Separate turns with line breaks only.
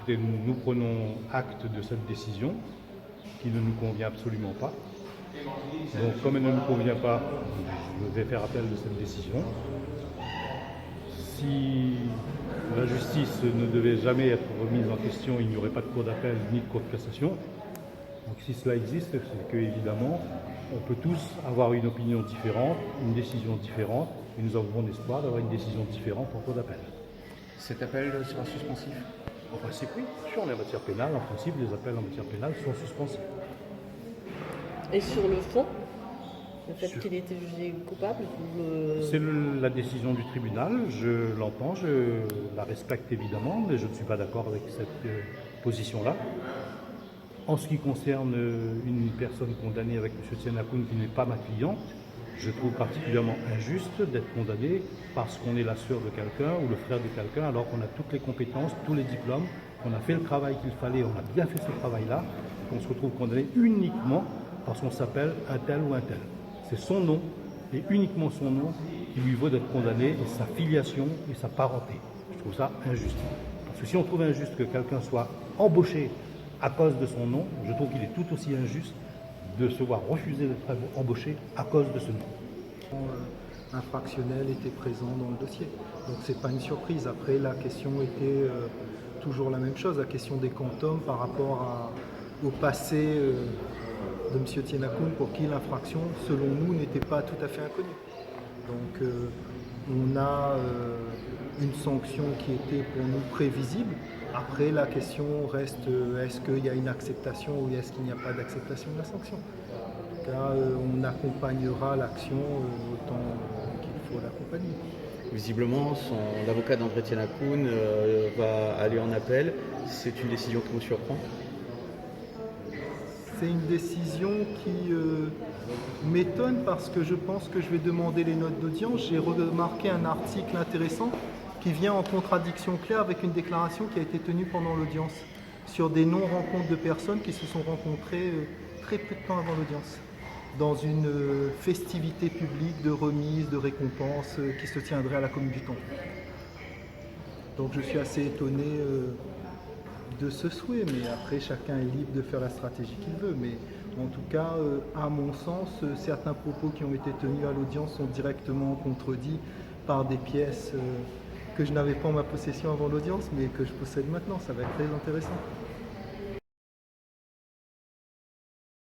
Écoutez, nous prenons acte de cette décision qui ne nous convient absolument pas. Donc, comme elle ne nous convient pas, je vais faire appel de cette décision. Si la justice ne devait jamais être remise en question, il n'y aurait pas de cour d'appel ni de cour de cassation. Donc si cela existe, c'est que évidemment, on peut tous avoir une opinion différente, une décision différente, et nous avons bon espoir d'avoir une décision différente en cour d'appel.
Cet appel sera suspensif?
En principe, oui. Si on est en matière pénale, en principe, les appels en matière pénale sont suspensifs.
Et sur le fond, le fait qu'il ait été jugé coupable,
C'est la décision du tribunal, je l'entends, je la respecte évidemment, mais je ne suis pas d'accord avec cette position-là. En ce qui concerne une personne condamnée avec M. Tianakoun qui n'est pas ma cliente, je trouve particulièrement injuste d'être condamné parce qu'on est la sœur de quelqu'un ou le frère de quelqu'un alors qu'on a toutes les compétences, tous les diplômes, qu'on a fait le travail qu'il fallait, on a bien fait ce travail-là, qu'on se retrouve condamné uniquement parce qu'on s'appelle un tel ou un tel. C'est son nom et uniquement son nom qui lui vaut d'être condamné et sa filiation et sa parenté. Je trouve ça injuste. Parce que si on trouve injuste que quelqu'un soit embauché à cause de son nom, je trouve qu'il est tout aussi injuste de se voir refuser d'être embauché à cause de ce nom.
Infractionnel était présent dans le dossier. Donc c'est pas une surprise. Après, la question était toujours la même chose, la question des quantums par rapport au passé de M. Tianakoun pour qui l'infraction, selon nous, n'était pas tout à fait inconnue. Donc on a une sanction qui était pour nous prévisible. Après, la question reste, est-ce qu'il y a une acceptation ou est-ce qu'il n'y a pas d'acceptation de la sanction? En tout cas, on accompagnera l'action autant qu'il faut l'accompagner.
Visiblement, l'avocat d'André Tianakoun va aller en appel. C'est une décision qui vous surprend?
C'est une décision qui m'étonne parce que je pense que je vais demander les notes d'audience. J'ai remarqué un article intéressant qui vient en contradiction claire avec une déclaration qui a été tenue pendant l'audience sur des non-rencontres de personnes qui se sont rencontrées très peu de temps avant l'audience dans une festivité publique de remise, de récompense qui se tiendrait à la commune du Temple. Donc je suis assez étonné de ce souhait, mais après chacun est libre de faire la stratégie qu'il veut. Mais en tout cas, à mon sens, certains propos qui ont été tenus à l'audience sont directement contredits par des pièces que je n'avais pas en ma possession avant l'audience, mais que je possède maintenant. Ça va être très intéressant.